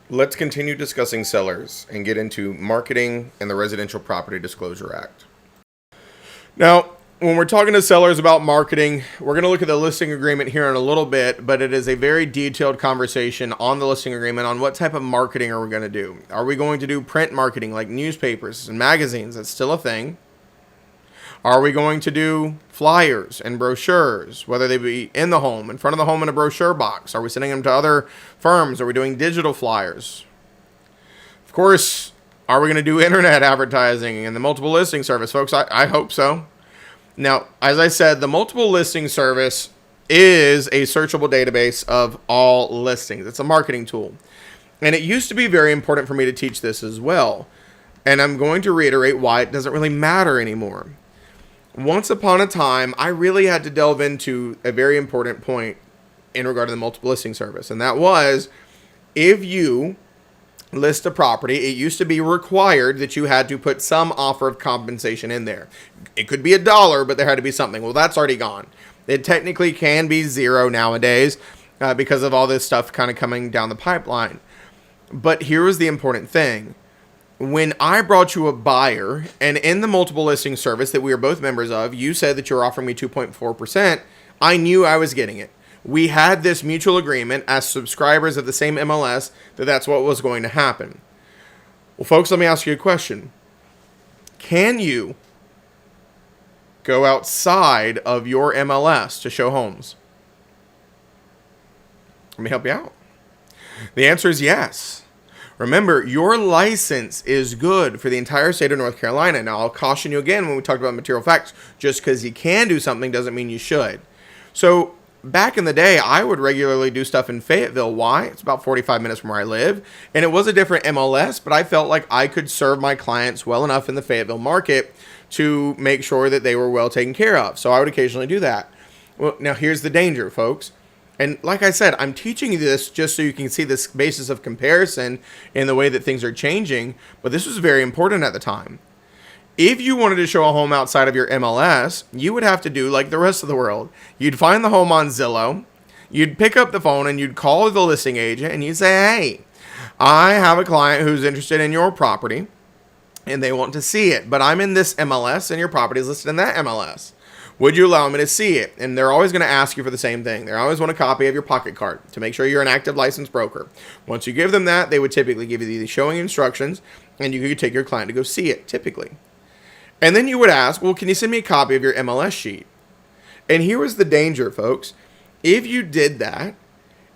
Let's continue discussing sellers and get into marketing and the Residential Property Disclosure Act. Now, when we're talking to sellers about marketing, we're going to look at the listing agreement here in a little bit, but it is a very detailed conversation on the listing agreement on what type of marketing are we going to do. Are we going to do print marketing like newspapers and magazines? That's still a thing. Are we going to do flyers and brochures, whether they be in the home, in front of the home in a brochure box? Are we sending them to other firms? Are we doing digital flyers? Of course, are we going to do internet advertising and the multiple listing service? Folks, I hope so. Now, as I said, the multiple listing service is a searchable database of all listings. It's a marketing tool. And it used to be very important for me to teach this as well. And I'm going to reiterate why it doesn't really matter anymore. Once upon a time, I really had to delve into a very important point in regard to the multiple listing service. And that was, if you list a property, it used to be required that you had to put some offer of compensation in there. It could be $1, but there had to be something. Well, that's already gone. It technically can be zero nowadays because of all this stuff kind of coming down the pipeline. But here was the important thing. When I brought you a buyer, and in the multiple listing service that we are both members of, you said that you're offering me 2.4%, I knew I was getting it. We had this mutual agreement as subscribers of the same MLS that that's what was going to happen. Well, folks, let me ask you a question. Can you go outside of your MLS to show homes? Let me help you out. The answer is yes. Remember, your license is good for the entire state of North Carolina. Now, I'll caution you again when we talk about material facts. Just because you can do something doesn't mean you should. So, back in the day, I would regularly do stuff in Fayetteville. Why? It's about 45 minutes from where I live. And it was a different MLS, but I felt like I could serve my clients well enough in the Fayetteville market to make sure that they were well taken care of. So, I would occasionally do that. Well, now here's the danger, folks. And like I said, I'm teaching you this just so you can see this basis of comparison in the way that things are changing. But this was very important at the time. If you wanted to show a home outside of your MLS, you would have to do like the rest of the world. You'd find the home on Zillow. You'd pick up the phone and you'd call the listing agent and you'd say, hey, I have a client who's interested in your property and they want to see it. But I'm in this MLS and your property is listed in that MLS. Would you allow me to see it? And they're always going to ask you for the same thing. They always want a copy of your pocket card to make sure you're an active licensed broker. Once you give them that, they would typically give you the showing instructions, and you could take your client to go see it, typically. And then you would ask, well, can you send me a copy of your MLS sheet? And here was the danger, folks. If you did that,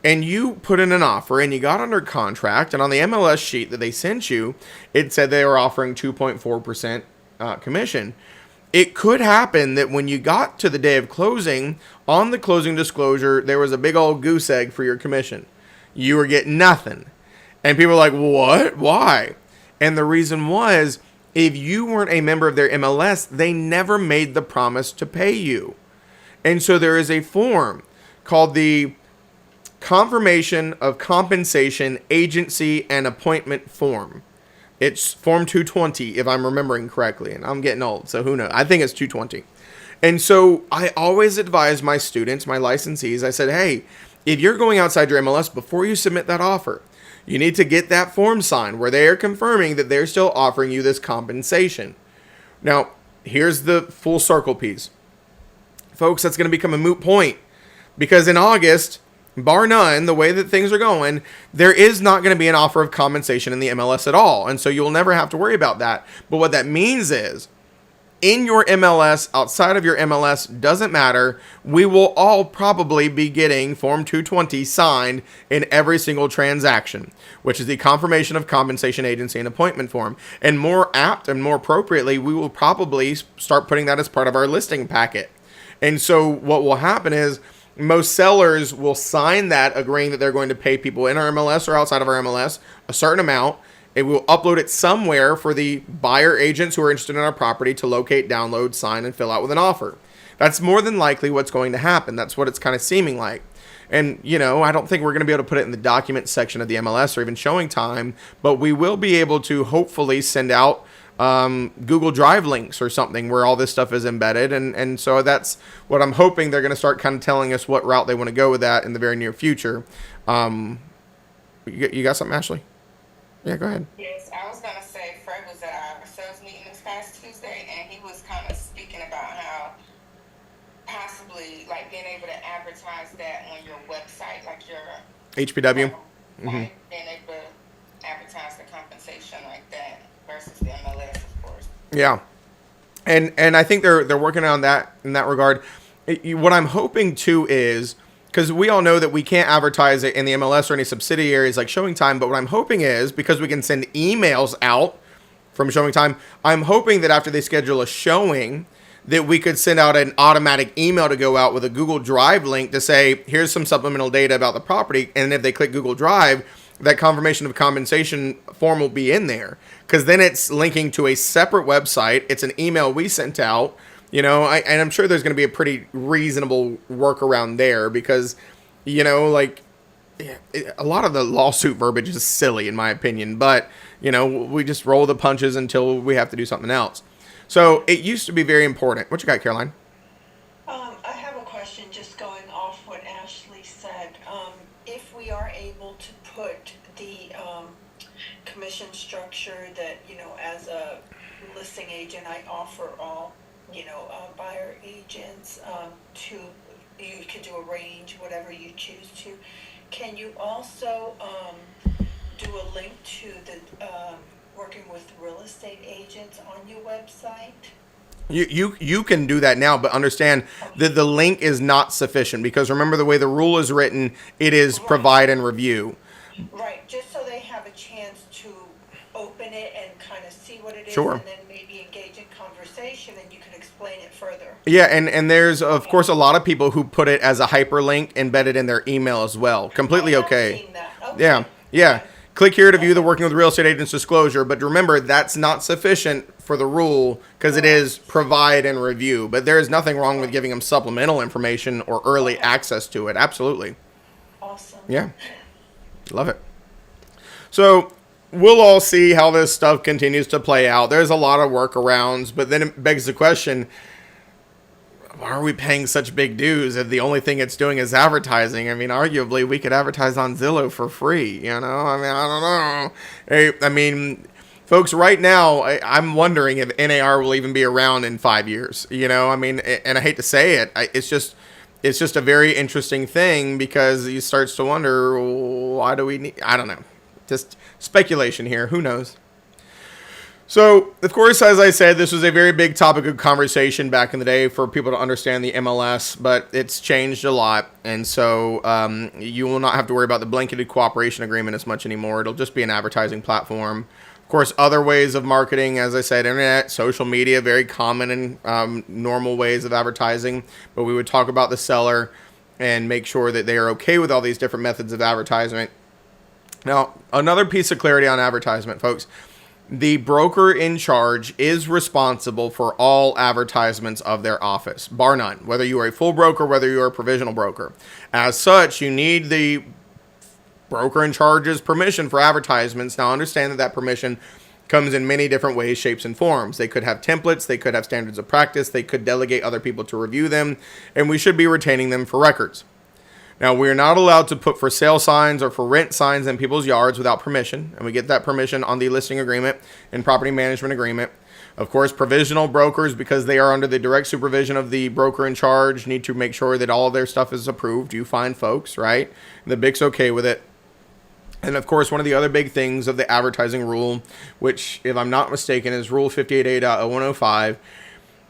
and you put in an offer, and you got under contract, and on the MLS sheet that they sent you, it said they were offering 2.4% commission. It could happen that when you got to the day of closing, on the closing disclosure, there was a big old goose egg for your commission. You were getting nothing. And people were like, what? Why? And the reason was, if you weren't a member of their MLS, they never made the promise to pay you. And so there is a form called the Confirmation of Compensation Agency and Appointment Form. It's Form 220, if I'm remembering correctly, and I'm getting old, so who knows? I think it's 220. And so I always advise my students, my licensees, I said, hey, if you're going outside your MLS before you submit that offer, you need to get that form signed where they are confirming that they're still offering you this compensation. Now, here's the full circle piece. Folks, that's going to become a moot point because in August, bar none, the way that things are going, there is not going to be an offer of compensation in the MLS at all. And so you'll never have to worry about that. But what that means is, in your MLS, outside of your MLS, doesn't matter. We will all probably be getting Form 220 signed in every single transaction, which is the Confirmation of Compensation Agency and Appointment Form. And more apt and more appropriately, we will probably start putting that as part of our listing packet. And so what will happen is, most sellers will sign that agreeing that they're going to pay people in our MLS or outside of our MLS a certain amount. It will upload it somewhere for the buyer agents who are interested in our property to locate, download, sign, and fill out with an offer. That's more than likely what's going to happen. That's what it's kind of seeming like. And, you know, I don't think we're going to be able to put it in the document section of the MLS or even showing time, but we will be able to hopefully send out Google Drive links or something where all this stuff is embedded. And so that's what I'm hoping they're going to start kind of telling us what route they want to go with that in the very near future. You got something, Ashley? Yeah, go ahead. Yes, I was gonna say Fred was at our sales meeting this past Tuesday, and he was kind of speaking about how possibly like being able to advertise that on your website, like your HPW. home site, being able to advertise the compensation like that versus the MLS, of course. Yeah. And I think they're working on that in that regard. What I'm hoping too is, because we all know that we can't advertise it in the MLS or any subsidiaries like Showing Time, but what I'm hoping is, because we can send emails out from Showing Time, I'm hoping that after they schedule a showing, that we could send out an automatic email to go out with a Google Drive link to say, here's some supplemental data about the property. And if they click Google Drive, that confirmation of compensation form will be in there. Because then it's linking to a separate website. It's an email we sent out. And I'm sure there's going to be a pretty reasonable workaround there because, like, a lot of the lawsuit verbiage is silly in my opinion, but we just roll the punches until we have to do something else. So it used to be very important. What you got, Caroline? I have a question just going off what Ashley said. If we are able to put the commission structure that, as a listing agent, I offer all, buyer agents to, you could do a range, whatever you choose to. Can you also do a link to the working with real estate agents on your website? You can do that now, but understand that the link is not sufficient because remember the way the rule is written, it is Right, provide and review. right. Just so they have a chance to open it and kind of see what it is, Sure. and then maybe engage in conversation, and you can explain it further. Yeah, and there's of Okay. course a lot of people who put it as a hyperlink embedded in their email as well. I Completely have okay. seen that. Yeah, Okay. yeah. Okay. Click here to view the Okay. working with real estate agents disclosure. But remember, that's not sufficient for the rule because it is Correct. provide and review. But there is nothing wrong with Right. giving them supplemental information or early Okay. access to it. Absolutely. Awesome. Yeah, love it. So we'll all see how this stuff continues to play out. There's a lot of workarounds, but then it begs the question, why are we paying such big dues if the only thing it's doing is advertising? I mean, arguably, we could advertise on Zillow for free, I mean, I don't know. I mean, folks, right now, I'm wondering if NAR will even be around in 5 years, I mean, and I hate to say it, it's just a very interesting thing because you starts to wonder, why do we need, I don't know. Just speculation here. Who knows? So, of course, as I said, this was a very big topic of conversation back in the day for people to understand the MLS, but it's changed a lot. And so you will not have to worry about the blanketed cooperation agreement as much anymore. It'll just be an advertising platform. Of course, other ways of marketing, as I said, internet, social media, very common and normal ways of advertising. But we would talk about the seller and make sure that they are okay with all these different methods of advertisement. Now, another piece of clarity on advertisement, folks. The broker in charge is responsible for all advertisements of their office, bar none, whether you are a full broker, whether you are a provisional broker. As such, you need the broker in charge's permission for advertisements. Now, understand that that permission comes in many different ways, shapes, and forms. They could have templates, they could have standards of practice, they could delegate other people to review them, and we should be retaining them for records. Now, we're not allowed to put for sale signs or for rent signs in people's yards without permission, and we get that permission on the listing agreement and property management agreement. Of course, provisional brokers, because they are under the direct supervision of the broker in charge, need to make sure that all of their stuff is approved. You find folks, right? And the BIC's okay with it. And of course, one of the other big things of the advertising rule, which, if I'm not mistaken, is Rule 58A.0105,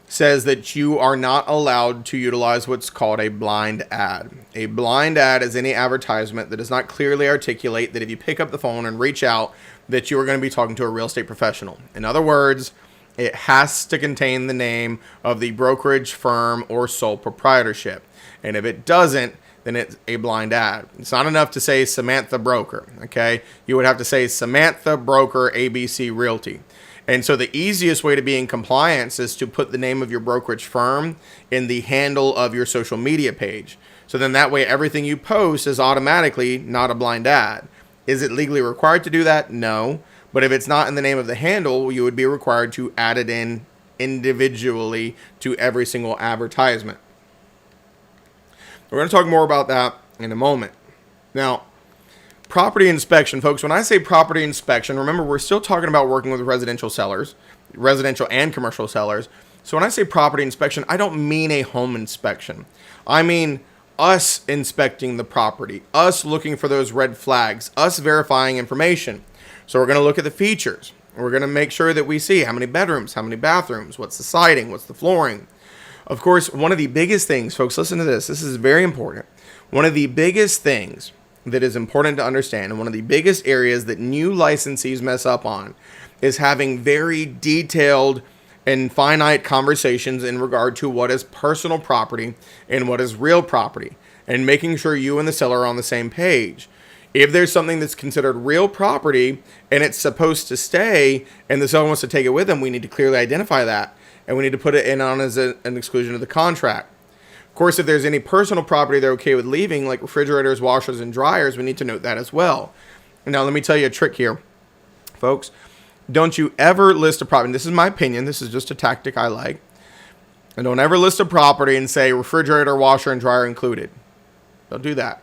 says that you are not allowed to utilize what's called a blind ad. A blind ad is any advertisement that does not clearly articulate that if you pick up the phone and reach out, that you are going to be talking to a real estate professional. In other words, it has to contain the name of the brokerage firm or sole proprietorship. And if it doesn't, then it's a blind ad. It's not enough to say Samantha Broker, okay? You would have to say Samantha Broker ABC Realty. And so the easiest way to be in compliance is to put the name of your brokerage firm in the handle of your social media page. So then that way everything you post is automatically not a blind ad. Is it legally required to do that? No. But if it's not in the name of the handle, you would be required to add it in individually to every single advertisement. We're going to talk more about that in a moment. Now, property inspection, folks. When I say property inspection, remember we're still talking about working with residential sellers, residential and commercial sellers. So when I say property inspection, I don't mean a home inspection. I mean us inspecting the property, us looking for those red flags, us verifying information. So we're going to look at the features. We're going to make sure that we see how many bedrooms, how many bathrooms, what's the siding, what's the flooring. Of course, one of the biggest things, folks, listen to this. This is very important. One of the biggest things that is important to understand, and one of the biggest areas that new licensees mess up on, is having very detailed and finite conversations in regard to what is personal property and what is real property, and making sure you and the seller are on the same page. If there's something that's considered real property and it's supposed to stay and the seller wants to take it with them, we need to clearly identify that, and we need to put it in on as an exclusion of the contract. Of course, if there's any personal property they're okay with leaving, like refrigerators, washers, and dryers, we need to note that as well. Now, let me tell you a trick here, folks. Don't you ever list a property. This is my opinion. This is just a tactic I like. And don't ever list a property and say refrigerator, washer, and dryer included. Don't do that.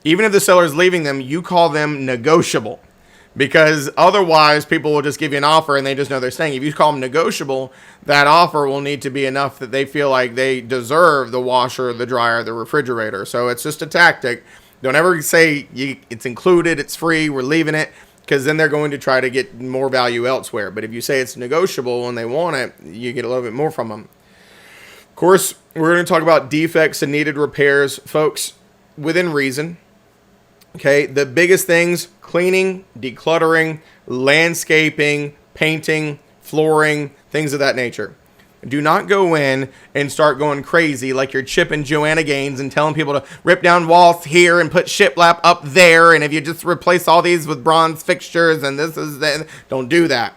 Even if the seller is leaving them, you call them negotiable. Because otherwise, people will just give you an offer and they just know they're staying. If you call them negotiable, that offer will need to be enough that they feel like they deserve the washer, the dryer, the refrigerator. So it's just a tactic. Don't ever say it's included, it's free, we're leaving it, because then they're going to try to get more value elsewhere. But if you say it's negotiable and they want it, you get a little bit more from them. Of course, we're going to talk about defects and needed repairs, folks, within reason. Okay, the biggest things: cleaning, decluttering, landscaping, painting, flooring, things of that nature. Do not go in and start going crazy like you're Chip and Joanna Gaines and telling people to rip down walls here and put shiplap up there. And if you just replace all these with bronze fixtures and this is that, don't do that.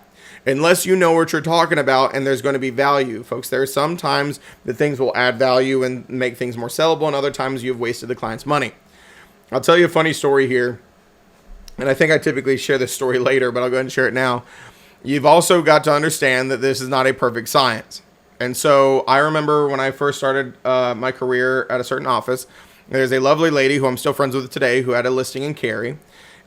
Unless you know what you're talking about and there's going to be value. Folks, there are some times that things will add value and make things more sellable, and other times you've wasted the client's money. I'll tell you a funny story here, and I think I typically share this story later, but I'll go ahead and share it now. You've also got to understand that this is not a perfect science. And so I remember when I first started my career at a certain office, there's a lovely lady who I'm still friends with today who had a listing in Cary.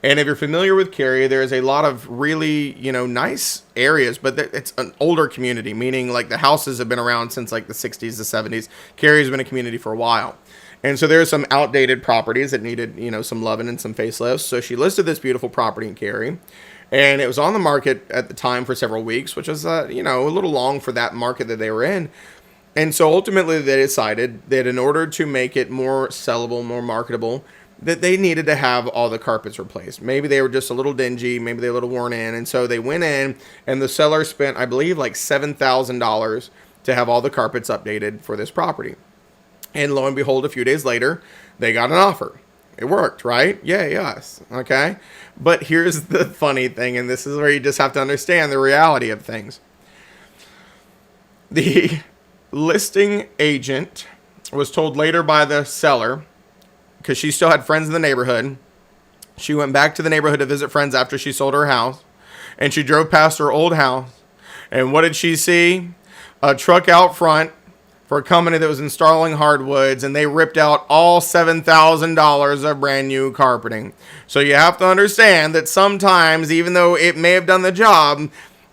And if you're familiar with Cary, there's a lot of really, nice areas, but it's an older community, meaning like the houses have been around since like the 60s, the 70s. Cary's been a community for a while. And so there's some outdated properties that needed, some loving and some facelifts. So she listed this beautiful property in Cary, and it was on the market at the time for several weeks, which was, a little long for that market that they were in. And so ultimately they decided that in order to make it more sellable, more marketable, that they needed to have all the carpets replaced. Maybe they were just a little dingy, maybe they were a little worn in. And so they went in, and the seller spent, I believe, like $7,000 to have all the carpets updated for this property. And lo and behold, a few days later, they got an offer. It worked, right? Yay, yes. Okay. But here's the funny thing, and this is where you just have to understand the reality of things. The listing agent was told later by the seller, because she still had friends in the neighborhood. She went back to the neighborhood to visit friends after she sold her house, and she drove past her old house. And what did she see? A truck out front for a company that was installing hardwoods, and they ripped out all $7,000 of brand new carpeting. So you have to understand that sometimes, even though it may have done the job,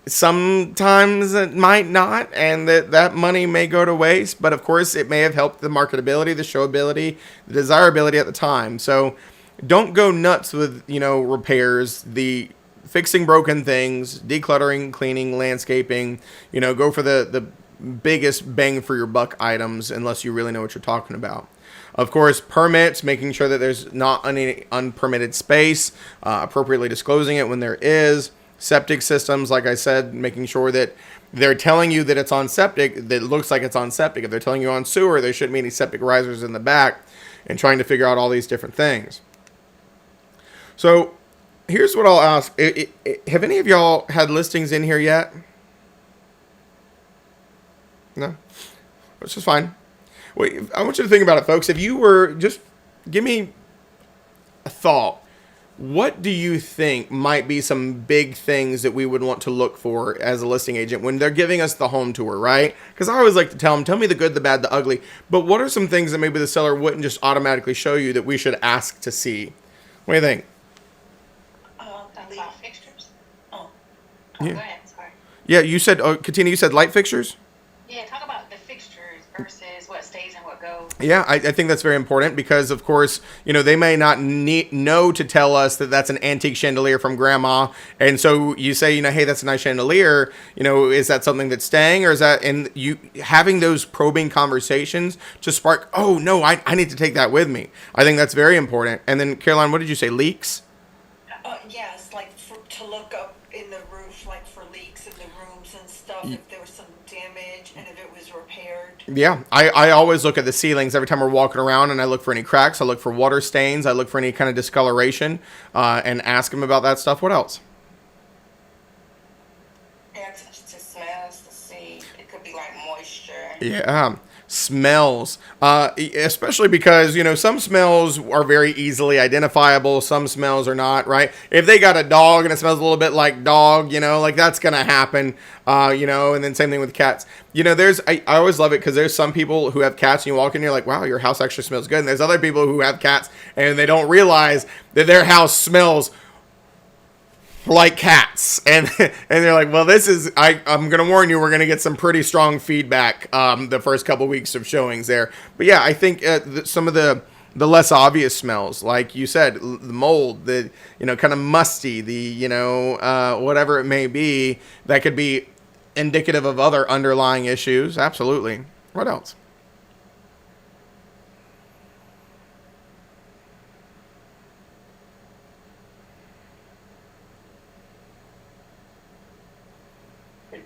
sometimes it might not, and that money may go to waste. But of course, it may have helped the marketability, the showability, the desirability at the time. So don't go nuts with, repairs, the fixing broken things, decluttering, cleaning, landscaping. Go for the biggest bang for your buck items unless you really know what you're talking about. Of course, permits, making sure that there's not any unpermitted space, appropriately disclosing it when there is. Septic systems, like I said, making sure that they're telling you that it's on septic, that it looks like it's on septic. If they're telling you on sewer, there shouldn't be any septic risers in the back, and trying to figure out all these different things. So here's what I'll ask. Have any of y'all had listings in here yet? No? Which is fine. Wait, I want you to think about it, folks. If you were, just give me a thought. What do you think might be some big things that we would want to look for as a listing agent when they're giving us the home tour, right? Because I always like to tell me the good, the bad, the ugly. But what are some things that maybe the seller wouldn't just automatically show you that we should ask to see? What do you think? Oh, Go Yeah. ahead, sorry. Yeah, you said, Katina, you said light fixtures? Yeah, talk about the fixtures versus what stays and what goes. Yeah, I think that's very important because, of course, they may not know to tell us that that's an antique chandelier from grandma. And so you say, hey, that's a nice chandelier. Is that something that's staying, or is that, and you having those probing conversations to spark, oh, no, I need to take that with me. I think that's very important. And then, Caroline, what did you say? Leaks? yes, like to look up in the roof, like for leaks in the rooms and stuff, if there was some damage and if it was repaired. Yeah, I always look at the ceilings every time we're walking around, and I look for any cracks. I look for water stains. I look for any kind of discoloration, and ask them about that stuff. What else? Pay attention to smells to see. It could be like moisture. Yeah, smells. Especially because, some smells are very easily identifiable. Some smells are not, right? If they got a dog and it smells a little bit like dog, like that's going to happen, and then same thing with cats. I always love it because there's some people who have cats and you walk in and you're like, wow, your house actually smells good. And there's other people who have cats and they don't realize that their house smells like cats, and they're like, well, I'm gonna warn you, we're gonna get some pretty strong feedback the first couple weeks of showings there. But yeah, I think some of the less obvious smells, like you said, the mold, the kind of musty, the whatever it may be, that could be indicative of other underlying issues. Absolutely. What else?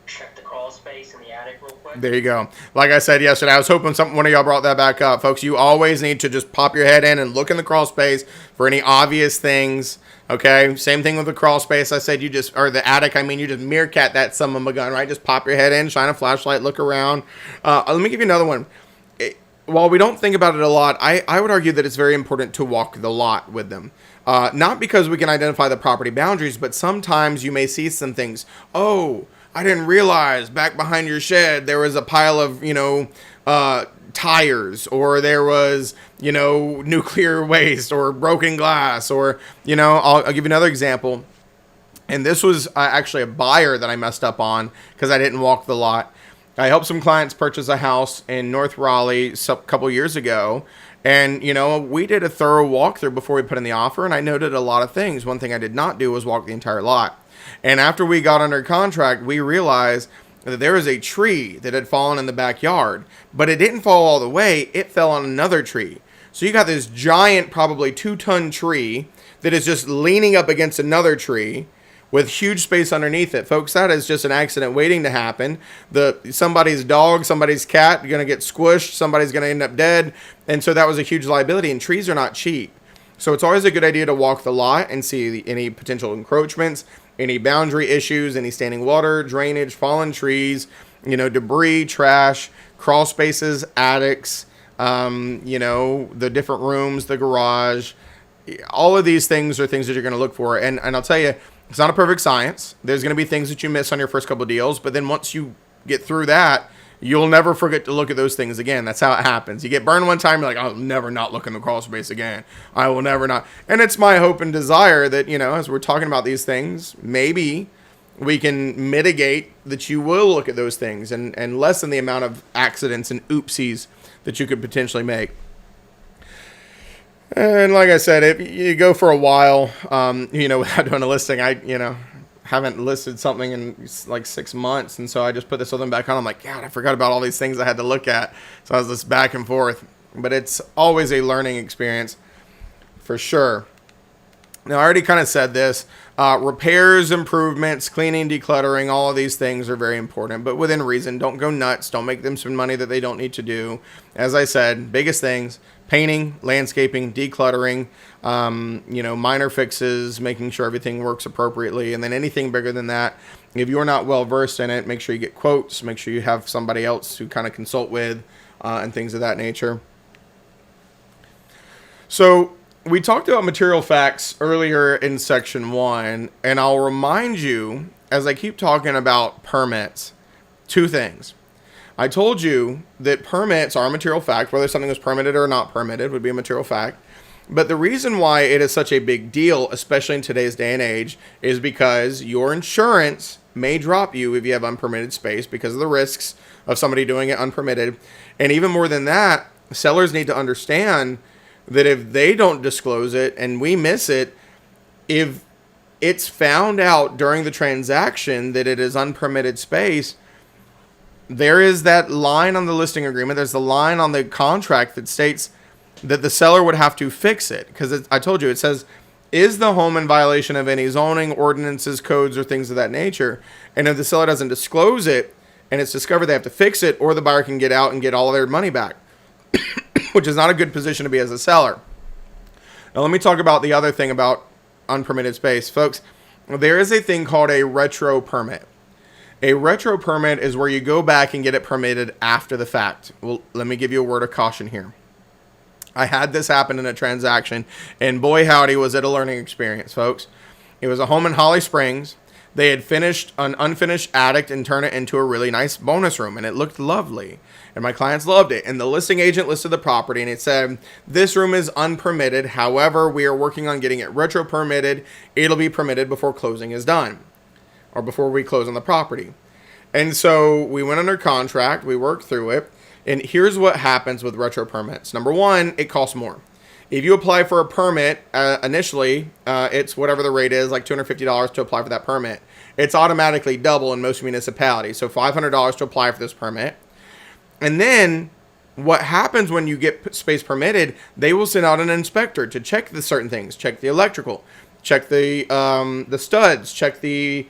Check the crawl space in the attic real quick. There you go. Like I said yesterday, I was hoping one of y'all brought that back up. Folks, you always need to just pop your head in and look in the crawl space for any obvious things. Okay? Same thing with the crawl space. I said or the attic, you just meerkat that son of a gun, right? Just pop your head in, shine a flashlight, look around. Let me give you another one. While we don't think about it a lot, I would argue that it's very important to walk the lot with them. Not because we can identify the property boundaries, but sometimes you may see some things. Oh, I didn't realize back behind your shed there was a pile of, tires, or there was, nuclear waste or broken glass, or, I'll give you another example. And this was actually a buyer that I messed up on because I didn't walk the lot. I helped some clients purchase a house in North Raleigh a couple years ago. And, we did a thorough walkthrough before we put in the offer, and I noted a lot of things. One thing I did not do was walk the entire lot. And after we got under contract, we realized that there was a tree that had fallen in the backyard, but it didn't fall all the way. It fell on another tree. So you got this giant, probably 2-ton tree that is just leaning up against another tree with huge space underneath it. Folks, that is just an accident waiting to happen. Somebody's dog, somebody's cat going to get squished. Somebody's going to end up dead. And so that was a huge liability, and trees are not cheap. So it's always a good idea to walk the lot and see any potential encroachments, any boundary issues, any standing water, drainage, fallen trees, debris, trash, crawl spaces, attics, the different rooms, the garage. All of these things are things that you're going to look for. And I'll tell you, it's not a perfect science. There's going to be things that you miss on your first couple of deals, but then once you get through that, you'll never forget to look at those things again. That's how it happens. You get burned one time, you're like, I'll never not look in the crawl space again. I will never not. And it's my hope and desire that, as we're talking about these things, maybe we can mitigate that you will look at those things and lessen the amount of accidents and oopsies that you could potentially make. And like I said, if you go for a while, without doing a listing, I haven't listed something in like 6 months. And so I just put this other one back on. I'm like, God, I forgot about all these things I had to look at. So I was just back and forth. But it's always a learning experience for sure. Now, I already kind of said this. Repairs, improvements, cleaning, decluttering, all of these things are very important, but within reason. Don't go nuts. Don't make them spend money that they don't need to do. As I said, biggest things, painting, landscaping, decluttering, minor fixes, making sure everything works appropriately. And then anything bigger than that, if you're not well versed in it, make sure you get quotes, make sure you have somebody else to kind of consult with, and things of that nature. So, we talked about material facts earlier in section 1, and I'll remind you, as I keep talking about permits, 2 things. I told you that permits are a material fact, whether something was permitted or not permitted would be a material fact. But the reason why it is such a big deal, especially in today's day and age, is because your insurance may drop you if you have unpermitted space because of the risks of somebody doing it unpermitted. And even more than that, sellers need to understand that if they don't disclose it and we miss it, if it's found out during the transaction that it is unpermitted space, there is that line on the listing agreement, there's the line on the contract that states that the seller would have to fix it. Because I told you, it says, is the home in violation of any zoning, ordinances, codes, or things of that nature? And if the seller doesn't disclose it and it's discovered, they have to fix it, or the buyer can get out and get all of their money back, which is not a good position to be as a seller. Now, let me talk about the other thing about unpermitted space. Folks, there is a thing called a retro permit. A retro permit is where you go back and get it permitted after the fact. Well, let me give you a word of caution here. I had this happen in a transaction, and boy howdy was it a learning experience, folks. It was a home in Holly Springs. They had finished an unfinished attic and turned it into a really nice bonus room, and it looked lovely. And my clients loved it. And the listing agent listed the property, and it said, this room is unpermitted. However, we are working on getting it retro permitted. It'll be permitted before closing is done, or before we close on the property. And so we went under contract. We worked through it. And here's what happens with retro permits. Number one, it costs more. If you apply for a permit initially, it's whatever the rate is, like $250 to apply for that permit. It's automatically double in most municipalities. So $500 to apply for this permit. And then what happens when you get space permitted, they will send out an inspector to check the certain things, check the electrical, check the studs, check the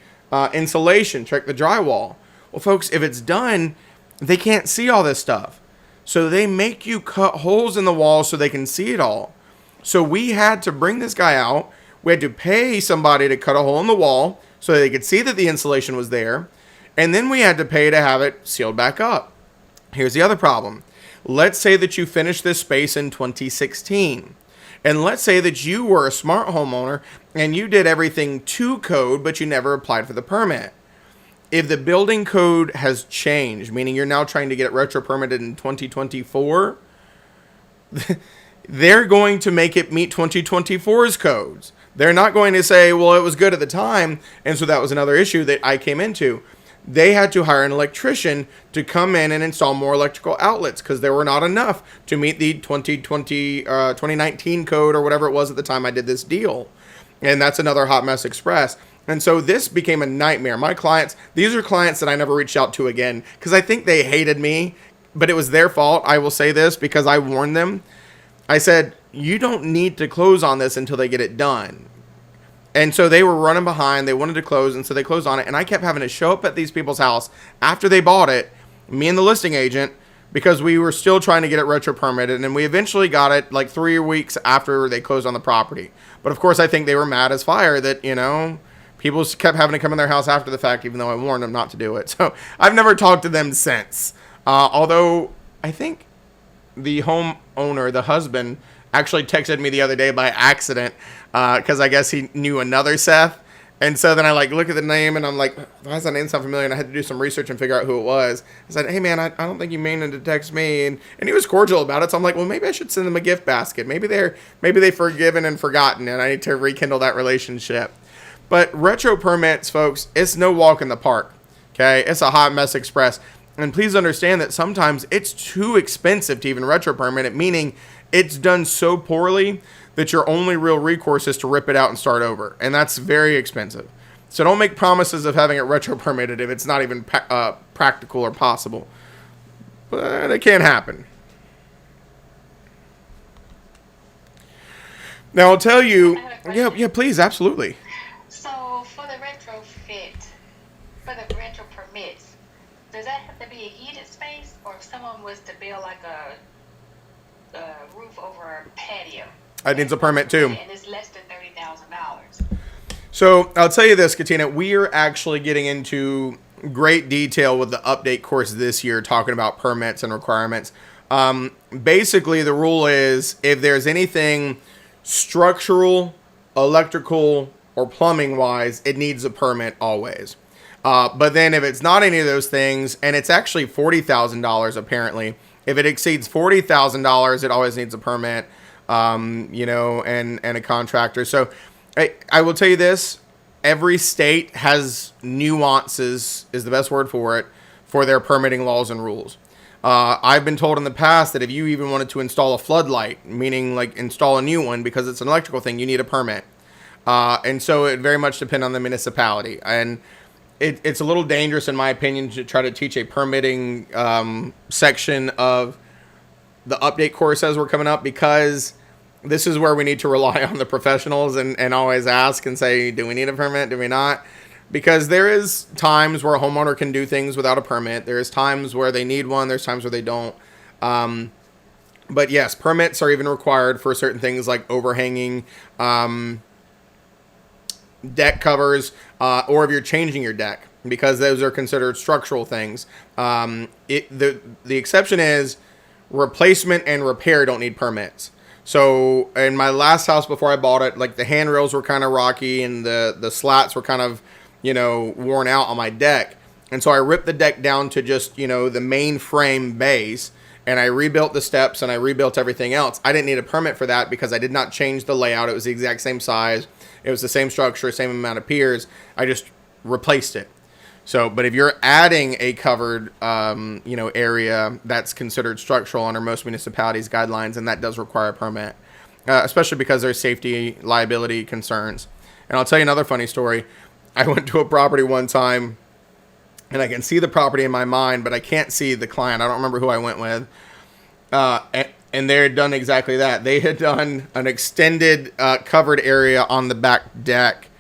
insulation, check the drywall. Well, folks, if it's done, they can't see all this stuff. So they make you cut holes in the wall so they can see it all. So we had to bring this guy out. We had to pay somebody to cut a hole in the wall so they could see that the insulation was there. And then we had to pay to have it sealed back up. Here's the other problem. Let's say that you finished this space in 2016. And let's say that you were a smart homeowner and you did everything to code, but you never applied for the permit. If the building code has changed, meaning you're now trying to get it retro permitted in 2024, they're going to make it meet 2024's codes. They're not going to say, well, it was good at the time, and so that was another issue that I came into. They had to hire an electrician to come in and install more electrical outlets because there were not enough to meet the 2019 code or whatever it was at the time I did this deal. And that's another hot mess express. And so this became a nightmare. My clients, these are clients that I never reached out to again because I think they hated me, but it was their fault. I will say this because I warned them. I said, you don't need to close on this until they get it done. And so they were running behind. They wanted to close, and so they closed on it. And I kept having to show up at these people's house after they bought it, me and the listing agent, because we were still trying to get it retro permitted. And we eventually got it like 3 weeks after they closed on the property. But of course, I think they were mad as fire that, people kept having to come in their house after the fact, even though I warned them not to do it. So I've never talked to them since. Although I think the homeowner, the husband, actually texted me the other day by accident because I guess he knew another Seth. And so then I look at the name and I'm like, why does that name sound familiar? And I had to do some research and figure out who it was. I said, hey man, I don't think you meant to text me. And he was cordial about it. So I'm like, well, maybe I should send them a gift basket. Maybe they've forgiven and forgotten and I need to rekindle that relationship. But retro permits, folks, it's no walk in the park, okay? It's a hot mess express. And please understand that sometimes it's too expensive to even retro permit it, meaning it's done so poorly that your only real recourse is to rip it out and start over. And that's very expensive. So don't make promises of having it retro permitted if it's not even practical or possible. But it can happen. Now I'll tell you, yeah, please, absolutely. So for the retrofit, for the retro permits, does that have to be a heated space, or if someone was to build like a roof over a patio? That needs a permit too. And it's less than $30,000. So I'll tell you this, Katina, we are actually getting into great detail with the update course this year, talking about permits and requirements. Basically, the rule is if there's anything structural, electrical, or plumbing wise, it needs a permit always. But then if it's not any of those things, and it's actually $40,000 apparently, if it exceeds $40,000, it always needs a permit. and a contractor. So I will tell you this, every state has nuances, is the best word for it, for their permitting laws and rules. I've been told in the past that if you even wanted to install a floodlight, meaning like install a new one because it's an electrical thing, you need a permit. And so it very much depends on the municipality. And it's a little dangerous, in my opinion, to try to teach a permitting section of the update course as we're coming up, because this is where we need to rely on the professionals and always ask and say, do we need a permit? Do we not? Because there is times where a homeowner can do things without a permit. There's times where they need one. There's times where they don't. But yes, permits are even required for certain things like overhanging deck covers, or if you're changing your deck, because those are considered structural things. The exception is replacement and repair don't need permits. So in my last house before I bought it, like the handrails were kind of rocky and the slats were kind of, worn out on my deck. And so I ripped the deck down to just, the main frame base, and I rebuilt the steps and I rebuilt everything else. I didn't need a permit for that because I did not change the layout. It was the exact same size. It was the same structure, same amount of piers. I just replaced it. So, but if you're adding a covered, area, that's considered structural under most municipalities' guidelines, and that does require a permit, especially because there's safety liability concerns. And I'll tell you another funny story. I went to a property one time, and I can see the property in my mind, but I can't see the client. I don't remember who I went with. And they had done exactly that. They had done an extended covered area on the back deck,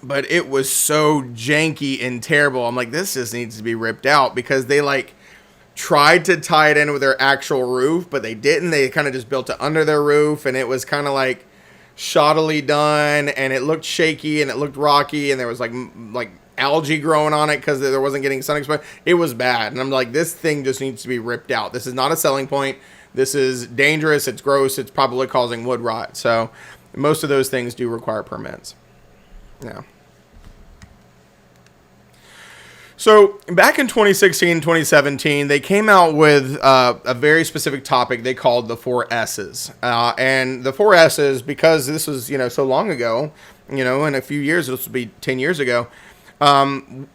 but it was so janky and terrible. I'm like, this just needs to be ripped out, because they tried to tie it in with their actual roof, but they didn't. They kind of just built it under their roof, and it was kind of like shoddily done, and it looked shaky and it looked rocky, and there was like algae growing on it because there wasn't getting sun exposure. It was bad, and I'm like, this thing just needs to be ripped out. This is not a selling point. This is dangerous. It's gross. It's probably causing wood rot. So most of those things do require permits. Yeah. So back in 2016, 2017, they came out with a very specific topic they called the 4 S's. And the 4 S's, because this was, so long ago, in a few years, this will be 10 years ago,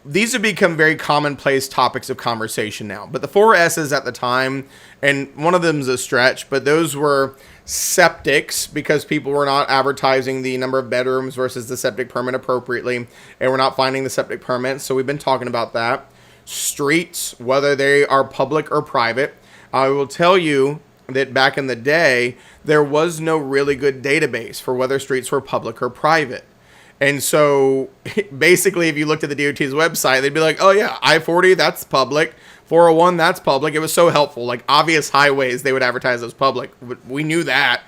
these have become very commonplace topics of conversation now. But the 4 S's at the time, and one of them is a stretch, but those were septics, because people were not advertising the number of bedrooms versus the septic permit appropriately, and we're not finding the septic permits. So we've been talking about that. Streets, whether they are public or private. I will tell you that back in the day, there was no really good database for whether streets were public or private. And so basically, if you looked at the DOT's website, they'd be like, oh yeah, I-40, that's public. 401, that's public. It was so helpful. Like obvious highways, they would advertise as public. We knew that.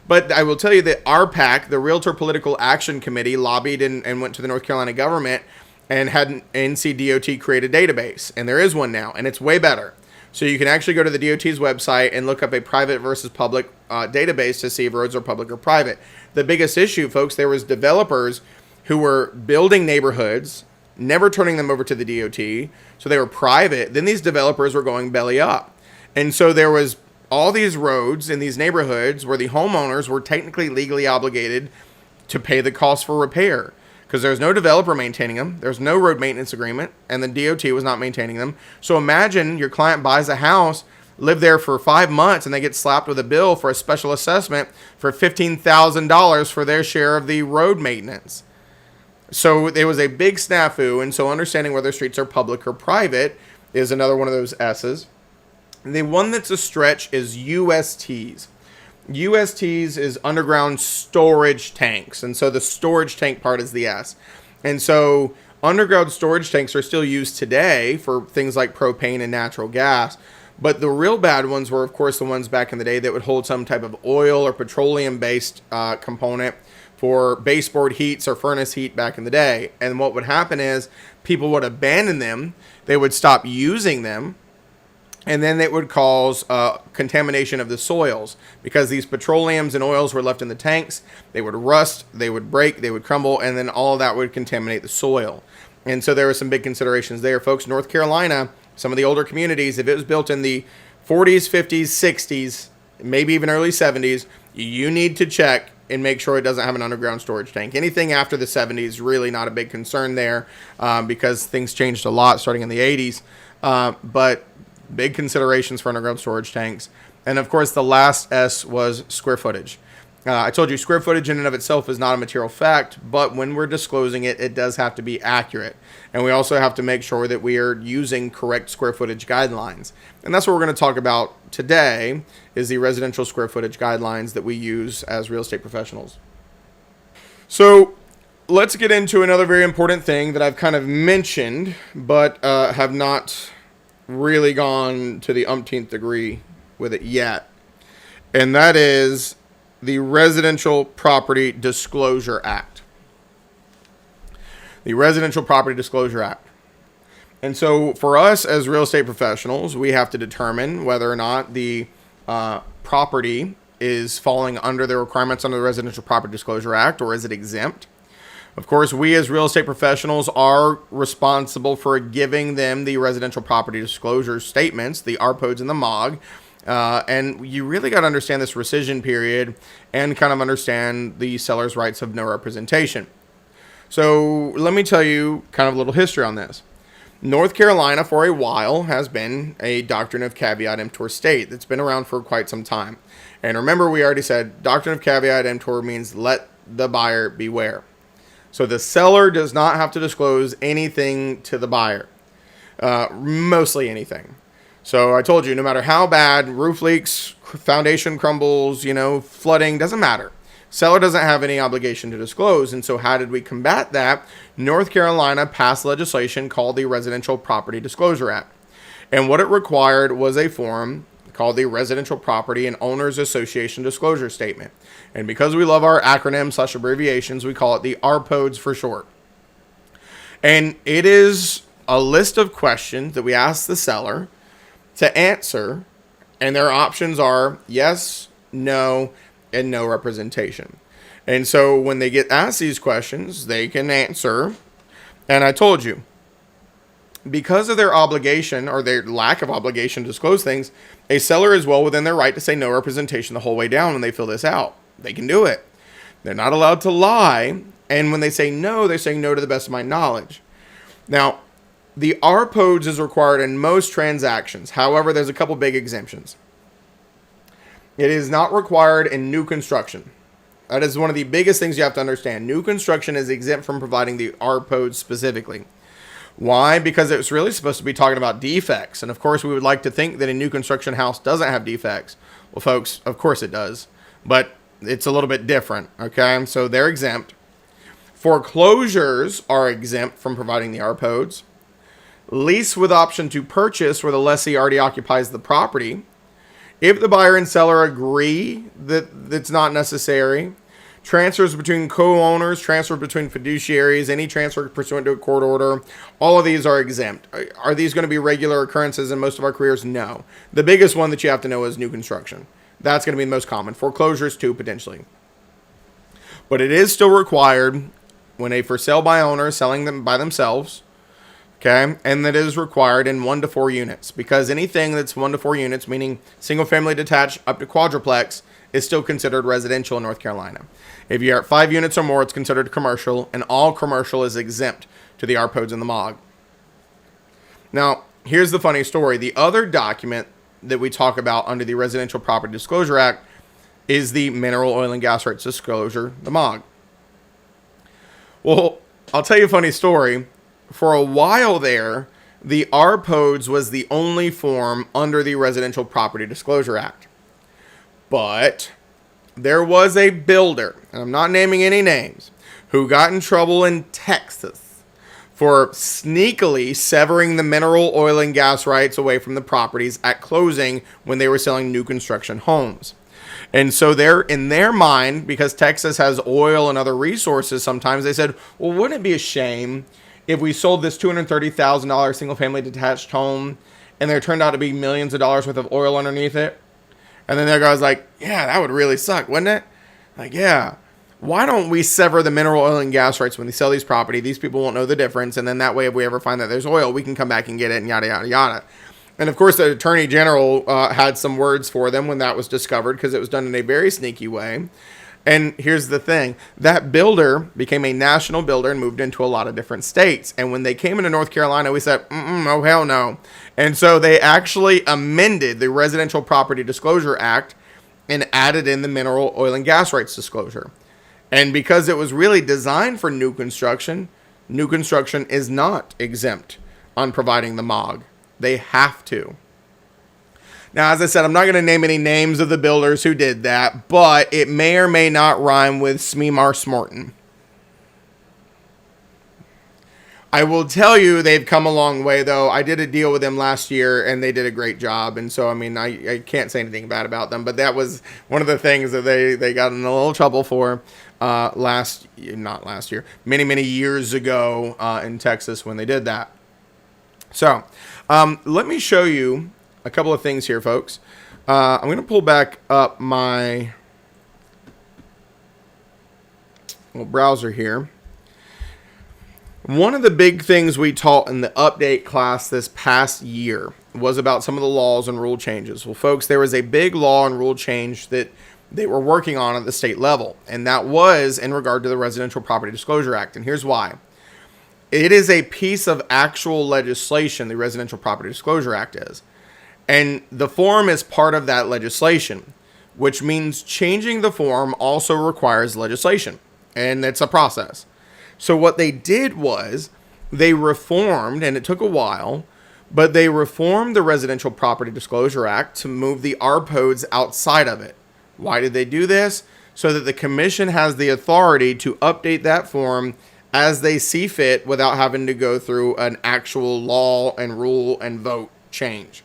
But I will tell you that RPAC, the Realtor Political Action Committee, lobbied and went to the North Carolina government and had an NCDOT create a database. And there is one now, and it's way better. So you can actually go to the DOT's website and look up a private versus public database to see if roads are public or private. The biggest issue, folks, there was developers who were building neighborhoods, never turning them over to the DOT, so they were private. Then these developers were going belly up. And so there was all these roads in these neighborhoods where the homeowners were technically legally obligated to pay the cost for repair, because there's no developer maintaining them. There's no road maintenance agreement, and the DOT was not maintaining them. So imagine your client buys a house, live there for 5 months, and they get slapped with a bill for a special assessment for $15,000 for their share of the road maintenance. So there was a big snafu, and so understanding whether streets are public or private is another one of those S's. The one that's a stretch is USTs. USTs is underground storage tanks, and so the storage tank part is the S. And so underground storage tanks are still used today for things like propane and natural gas, but the real bad ones were, of course, the ones back in the day that would hold some type of oil or petroleum-based component for baseboard heats or furnace heat back in the day. And what would happen is people would abandon them, they would stop using them, and then it would cause contamination of the soils, because these petroleums and oils were left in the tanks. They would rust, they would break, they would crumble, and then all of that would contaminate the soil. And so there were some big considerations there. Folks, North Carolina, some of the older communities, if it was built in the 40s, 50s, 60s, maybe even early 70s, you need to check and make sure it doesn't have an underground storage tank. Anything after the 70s, really not a big concern there, because things changed a lot starting in the 80s. But big considerations for underground storage tanks. And of course, the last S was square footage. I told you square footage in and of itself is not a material fact, but when we're disclosing it, it does have to be accurate. And we also have to make sure that we are using correct square footage guidelines. And that's what we're going to talk about today, is the residential square footage guidelines that we use as real estate professionals. So let's get into another very important thing that I've kind of mentioned, but have not really gone to the umpteenth degree with it yet. And that is the Residential Property Disclosure Act. The Residential Property Disclosure Act. And so for us as real estate professionals, we have to determine whether or not the property is falling under the requirements under the Residential Property Disclosure Act, or is it exempt? Of course, we as real estate professionals are responsible for giving them the residential property disclosure statements, the RPODs and the MOG. And you really got to understand this rescission period and kind of understand the seller's rights of no representation. So let me tell you kind of a little history on this. North Carolina for a while has been a doctrine of caveat emptor state that's been around for quite some time. And remember, we already said doctrine of caveat emptor means let the buyer beware. So the seller does not have to disclose anything to the buyer, mostly anything. So I told you, no matter how bad, roof leaks, foundation crumbles, flooding, doesn't matter. Seller doesn't have any obligation to disclose. And so how did we combat that? North Carolina passed legislation called the Residential Property Disclosure Act. And what it required was a form called the Residential Property and Owners Association Disclosure Statement. And because we love our acronyms / abbreviations, we call it the RPODs for short. And it is a list of questions that we ask the seller to answer, and their options are yes, no, and no representation. And so when they get asked these questions, they can answer. And I told you, because of their obligation or their lack of obligation to disclose things, a seller is well within their right to say no representation the whole way down when they fill this out. They can do it. They're not allowed to lie. And when they say no, they're saying no to the best of my knowledge. Now, the RPODs is required in most transactions. However, there's a couple big exemptions. It is not required in new construction. That is one of the biggest things you have to understand. New construction is exempt from providing the RPODs specifically. Why? Because it's really supposed to be talking about defects. And of course, we would like to think that a new construction house doesn't have defects. Well, folks, of course it does. But it's a little bit different. Okay, so they're exempt. Foreclosures are exempt from providing the RPODs. Lease with option to purchase, where the lessee already occupies the property. If the buyer and seller agree that it's not necessary. Transfers between co-owners, transfers between fiduciaries, any transfer pursuant to a court order, all of these are exempt. Are these going to be regular occurrences in most of our careers? No. The biggest one that you have to know is new construction. That's going to be the most common. Foreclosures too, potentially. But it is still required when a for sale by owner is selling them by themselves. Okay, and that is required in 1 to 4 units, because anything that's 1 to 4 units, meaning single family detached up to quadruplex, is still considered residential in North Carolina. If you're at 5 units or more, it's considered commercial, and all commercial is exempt to the RPODs and the MOG. Now, here's the funny story. The other document that we talk about under the Residential Property Disclosure Act is the Mineral Oil and Gas Rights Disclosure, the MOG. Well, I'll tell you a funny story. For a while there, the RPODs was the only form under the Residential Property Disclosure Act. But there was a builder, and I'm not naming any names, who got in trouble in Texas for sneakily severing the mineral oil and gas rights away from the properties at closing when they were selling new construction homes. And so they're in their mind, because Texas has oil and other resources, sometimes they said, well, wouldn't it be a shame if we sold this $230,000 single family detached home and there turned out to be millions of dollars worth of oil underneath it? And then the guy's like, yeah, that would really suck, wouldn't it? Like, yeah. Why don't we sever the mineral oil and gas rights when they sell these property? These people won't know the difference. And then that way, if we ever find that there's oil, we can come back and get it and yada, yada, yada. And of course, the Attorney General had some words for them when that was discovered, because it was done in a very sneaky way. And here's the thing. That builder became a national builder and moved into a lot of different states. And when they came into North Carolina, we said, oh, hell no. And so they actually amended the Residential Property Disclosure Act and added in the mineral oil and gas rights disclosure. And because it was really designed for new construction is not exempt on providing the MOG. They have to. Now, as I said, I'm not going to name any names of the builders who did that, but it may or may not rhyme with Smemar Smorton. I will tell you they've come a long way, though. I did a deal with them last year, and they did a great job. And so, I mean, I can't say anything bad about them. But that was one of the things that they got in a little trouble for many, many years ago in Texas when they did that. So, let me show you a couple of things here, folks. I'm going to pull back up my little browser here. One of the big things we taught in the update class this past year was about some of the laws and rule changes. Well, folks, there was a big law and rule change that they were working on at the state level, and that was in regard to the Residential Property Disclosure Act. And here's why. It is a piece of actual legislation, the Residential Property Disclosure Act is. And the form is part of that legislation, which means changing the form also requires legislation. And it's a process. So what they did was they reformed, and it took a while, but they reformed the Residential Property Disclosure Act to move the RPODs outside of it. Why did they do this? So that the commission has the authority to update that form as they see fit without having to go through an actual law and rule and vote change.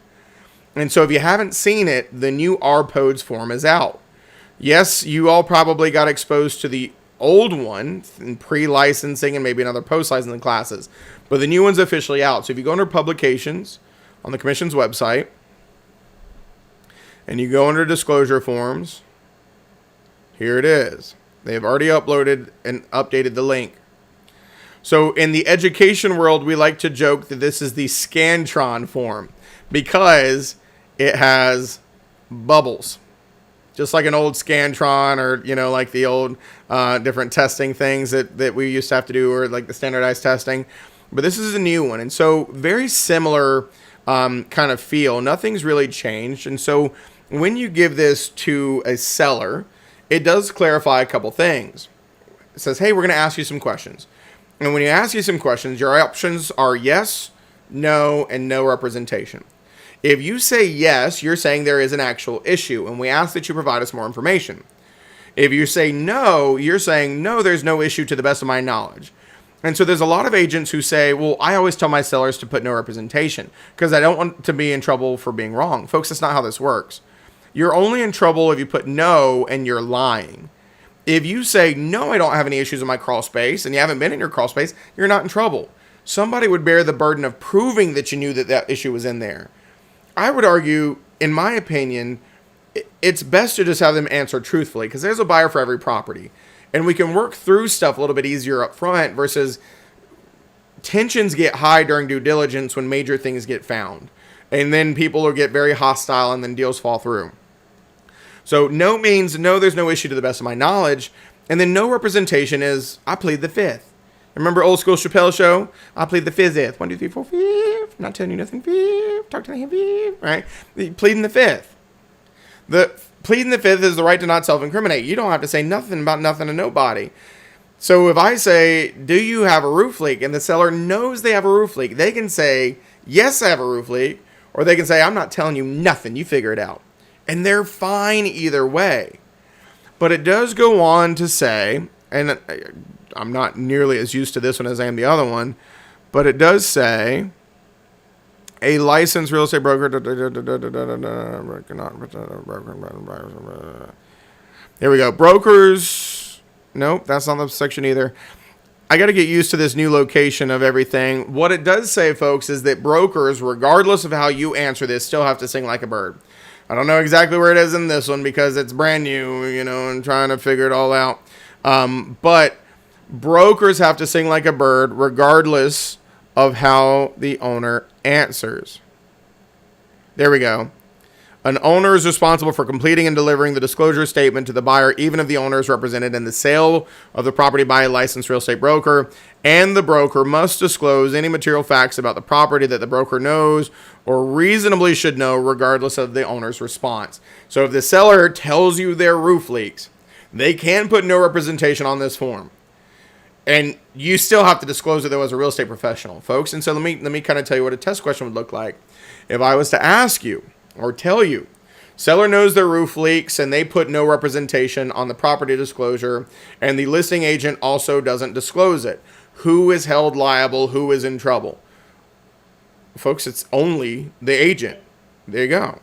And so if you haven't seen it, the new RPODs form is out. Yes, you all probably got exposed to the old one in pre-licensing and maybe in other post-licensing classes, but the new one's officially out. So if you go under publications on the commission's website and you go under disclosure forms, here it is. They have already uploaded and updated the link. So in the education world, we like to joke that this is the Scantron form because it has bubbles, just like an old Scantron, or, you know, like the old different testing things that we used to have to do, or like the standardized testing. But this is a new one. And so very similar kind of feel. Nothing's really changed. And so when you give this to a seller, it does clarify a couple things. It says, hey, we're going to ask you some questions. And when you ask you some questions, your options are yes, no, and no representation. If you say yes, you're saying there is an actual issue, and we ask that you provide us more information. If you say no, you're saying no, there's no issue to the best of my knowledge. And so there's a lot of agents who say, well, I always tell my sellers to put no representation because I don't want to be in trouble for being wrong. Folks, that's not how this works. You're only in trouble if you put no and you're lying. If you say, no, I don't have any issues in my crawl space, and you haven't been in your crawl space, you're not in trouble. Somebody would bear the burden of proving that you knew that that issue was in there. I would argue, in my opinion, it's best to just have them answer truthfully, because there's a buyer for every property. And we can work through stuff a little bit easier up front versus tensions get high during due diligence when major things get found. And then people will get very hostile and then deals fall through. So no means no, there's no issue to the best of my knowledge. And then no representation is, I plead the fifth. Remember old school Chappelle show? I plead the fifth. 1, 2, 3, 4, fifth. Not telling you nothing, fifth. Talk to the hand, fifth. Right? Pleading the fifth. The pleading the fifth is the right to not self-incriminate. You don't have to say nothing about nothing to nobody. So if I say, do you have a roof leak? And the seller knows they have a roof leak, they can say, yes, I have a roof leak. Or they can say, I'm not telling you nothing. You figure it out. And they're fine either way. But it does go on to say, and I'm not nearly as used to this one as I am the other one, but it does say, a licensed real estate broker. Here we go. Brokers. Nope, that's not the section either. I got to get used to this new location of everything. What it does say, folks, is that brokers, regardless of how you answer this, still have to sing like a bird. I don't know exactly where it is in this one because it's brand new, you know, and trying to figure it all out. But brokers have to sing like a bird regardless of how the owner answers. There we go. An owner is responsible for completing and delivering the disclosure statement to the buyer, even if the owner is represented in the sale of the property by a licensed real estate broker, and the broker must disclose any material facts about the property that the broker knows or reasonably should know, regardless of the owner's response. So if the seller tells you their roof leaks, they can put no representation on this form. And you still have to disclose it, though, as a real estate professional, folks. And so let me kind of tell you what a test question would look like. If I was to ask you, or tell you, seller knows their roof leaks and they put no representation on the property disclosure, and the listing agent also doesn't disclose it, who is held liable? Who is in trouble? Folks, it's only the agent. There you go.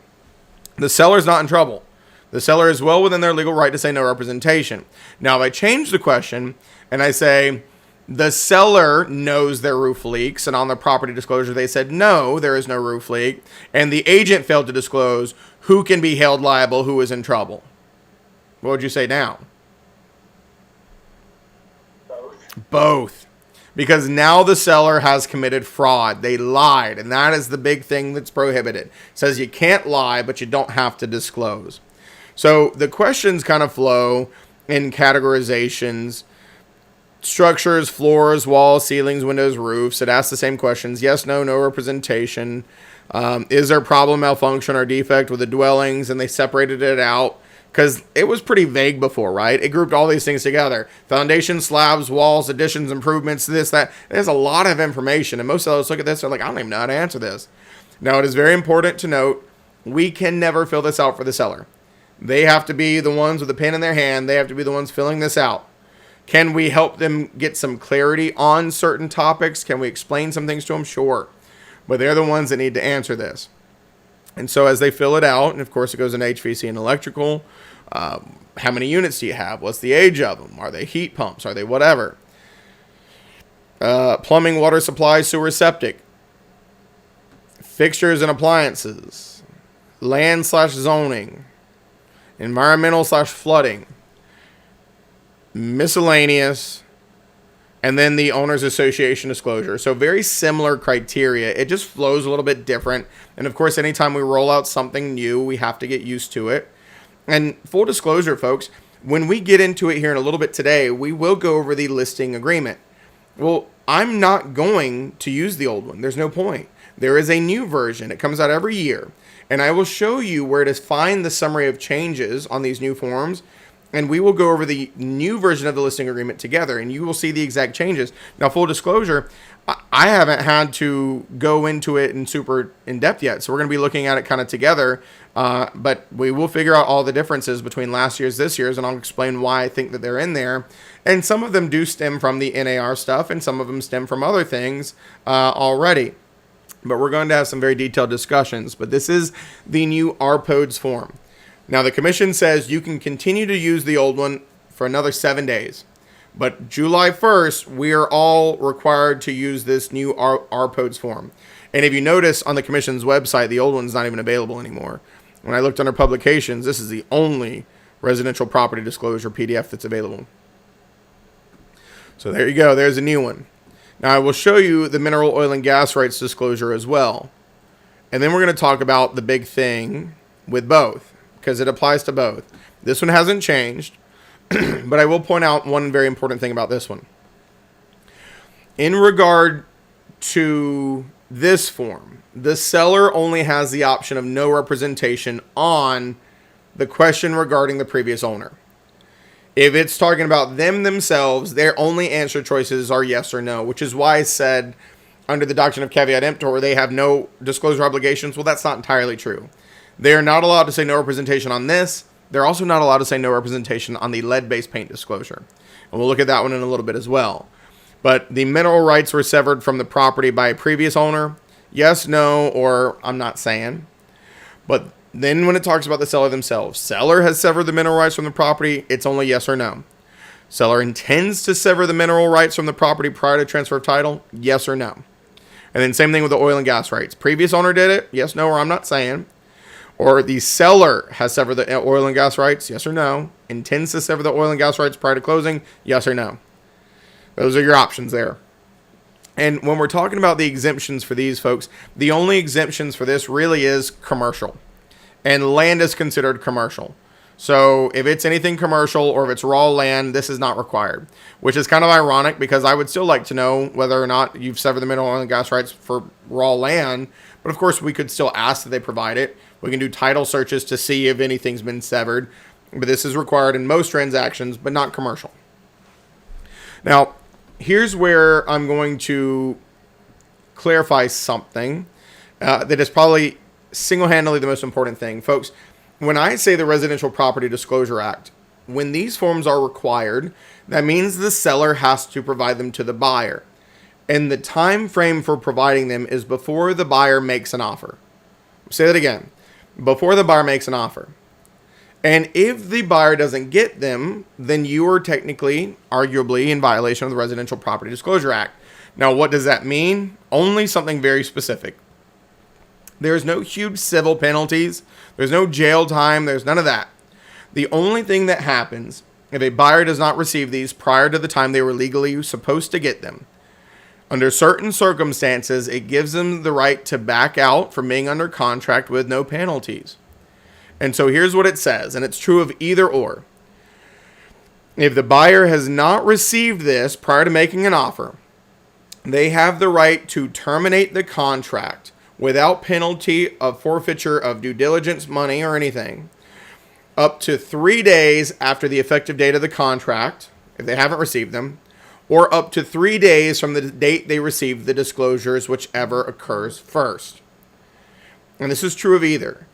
The seller's not in trouble. The seller is well within their legal right to say no representation. Now, if I change the question and I say, the seller knows their roof leaks, and on the property disclosure they said no, there is no roof leak, and the agent failed to disclose, who can be held liable, who is in trouble? What would you say now? Both. Because now the seller has committed fraud. They lied, and that is the big thing that's prohibited. It says you can't lie, but you don't have to disclose. So the questions kind of flow in categorizations. Structures, floors, walls, ceilings, windows, roofs. It asks the same questions. Yes, no, no representation. Is there problem, malfunction, or defect with the dwellings? And they separated it out because it was pretty vague before, right? It grouped all these things together. Foundation, slabs, walls, additions, improvements, this, that. There's a lot of information. And most of us look at this, they're like, I don't even know how to answer this. Now, it is very important to note, we can never fill this out for the seller. They have to be the ones with a pen in their hand. They have to be the ones filling this out. Can we help them get some clarity on certain topics? Can we explain some things to them? Sure. But they're the ones that need to answer this. And so as they fill it out, and of course it goes in HVAC and electrical, how many units do you have? What's the age of them? Are they heat pumps? Are they whatever? Plumbing, water supply, sewer, septic. Fixtures and appliances. Land/zoning. Environmental/flooding. Miscellaneous, and then the owner's association disclosure. So very similar criteria. It just flows a little bit different. And of course, anytime we roll out something new, we have to get used to it. And full disclosure, folks, when we get into it here in a little bit today, we will go over the listing agreement. Well, I'm not going to use the old one. There's no point. There is a new version. It comes out every year. And I will show you where to find the summary of changes on these new forms. And we will go over the new version of the listing agreement together, and you will see the exact changes. Now, full disclosure, I haven't had to go into it in super in-depth yet, so we're going to be looking at it kind of together. But we will figure out all the differences between last year's, this year's, and I'll explain why I think that they're in there. And some of them do stem from the NAR stuff, and some of them stem from other things already. But we're going to have some very detailed discussions. But this is the new RPODES form. Now, the commission says you can continue to use the old one for another 7 days. But July 1st, we are all required to use this new RPODES form. And if you notice on the commission's website, the old one's not even available anymore. When I looked under publications, this is the only residential property disclosure PDF that's available. So there you go. There's a new one. Now, I will show you the mineral oil and gas rights disclosure as well. And then we're going to talk about the big thing with both, because it applies to both. This one hasn't changed, but I will point out one very important thing about this one. In regard to this form, the seller only has the option of no representation on the question regarding the previous owner. If it's talking about them themselves, their only answer choices are yes or no, which is why I said under the doctrine of caveat emptor, they have no disclosure obligations. Well, that's not entirely true. They're not allowed to say no representation on this. They're also not allowed to say no representation on the lead-based paint disclosure. And we'll look at that one in a little bit as well. But the mineral rights were severed from the property by a previous owner. Yes, no, or I'm not saying. But then when it talks about the seller themselves, seller has severed the mineral rights from the property. It's only yes or no. Seller intends to sever the mineral rights from the property prior to transfer of title. Yes or no. And then same thing with the oil and gas rights. Previous owner did it. Yes, no, or I'm not saying. Or the seller has severed the oil and gas rights. Yes or no. Intends to sever the oil and gas rights prior to closing. Yes or no. Those are your options there. And when we're talking about the exemptions for these folks, the only exemptions for this really is commercial. And land is considered commercial. So if it's anything commercial or if it's raw land, this is not required, which is kind of ironic because I would still like to know whether or not you've severed the mineral oil and gas rights for raw land. But of course, we could still ask that they provide it. We can do title searches to see if anything's been severed. But this is required in most transactions, but not commercial. Now, here's where I'm going to clarify something that is probably single-handedly the most important thing. Folks, when I say the Residential Property Disclosure Act, when these forms are required, that means the seller has to provide them to the buyer. And the time frame for providing them is before the buyer makes an offer. Say that again. Before the buyer makes an offer. And if the buyer doesn't get them, then you are technically, arguably, in violation of the Residential Property Disclosure Act. Now, what does that mean? Only something very specific. There's no huge civil penalties. There's no jail time. There's none of that. The only thing that happens if a buyer does not receive these prior to the time they were legally supposed to get them, under certain circumstances, it gives them the right to back out from being under contract with no penalties. And so here's what it says, and it's true of either or. If the buyer has not received this prior to making an offer, they have the right to terminate the contract without penalty of forfeiture of due diligence money or anything, up to 3 days after the effective date of the contract, if they haven't received them, or up to 3 days from the date they received the disclosures, whichever occurs first. And this is true of either.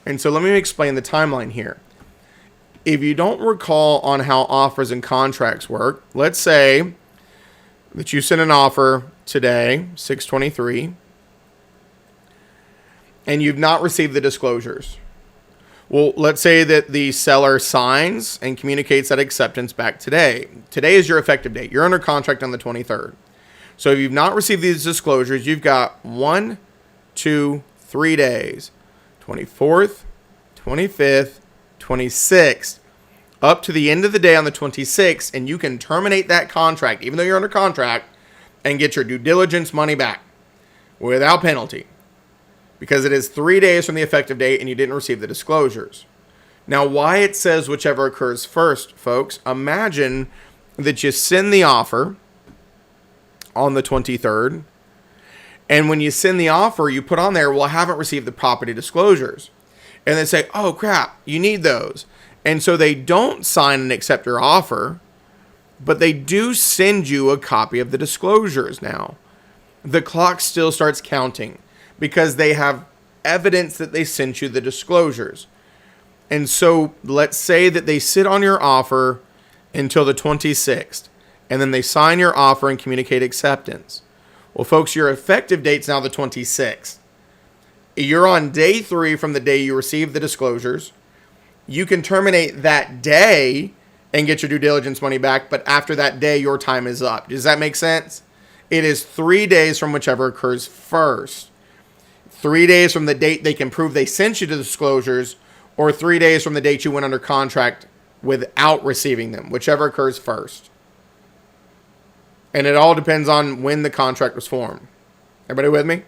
And so let me explain the timeline here. If you don't recall on how offers and contracts work, let's say that you send an offer today, 6/23, and you've not received the disclosures. Well, let's say that the seller signs and communicates that acceptance back today. Today is your effective date. You're under contract on the 23rd. So if you've not received these disclosures, you've got 1, 2, 3 days. 24th, 25th, 26th, up to the end of the day on the 26th, and you can terminate that contract, even though you're under contract, and get your due diligence money back without penalty. Because it is 3 days from the effective date and you didn't receive the disclosures. Now, why it says whichever occurs first, folks, imagine that you send the offer on the 23rd, and when you send the offer, you put on there, well, I haven't received the property disclosures. And they say, oh, crap, you need those. And so they don't sign and accept your offer, but they do send you a copy of the disclosures now. The clock still starts counting, because they have evidence that they sent you the disclosures. And so let's say that they sit on your offer until the 26th, and then they sign your offer and communicate acceptance. Well, folks, your effective date's now the 26th. You're on day 3 from the day you received the disclosures. You can terminate that day and get your due diligence money back, but after that day, your time is up. Does that make sense? It is 3 days from whichever occurs first. 3 days from the date they can prove they sent you the disclosures, or 3 days from the date you went under contract without receiving them, whichever occurs first. And it all depends on when the contract was formed. Everybody with me?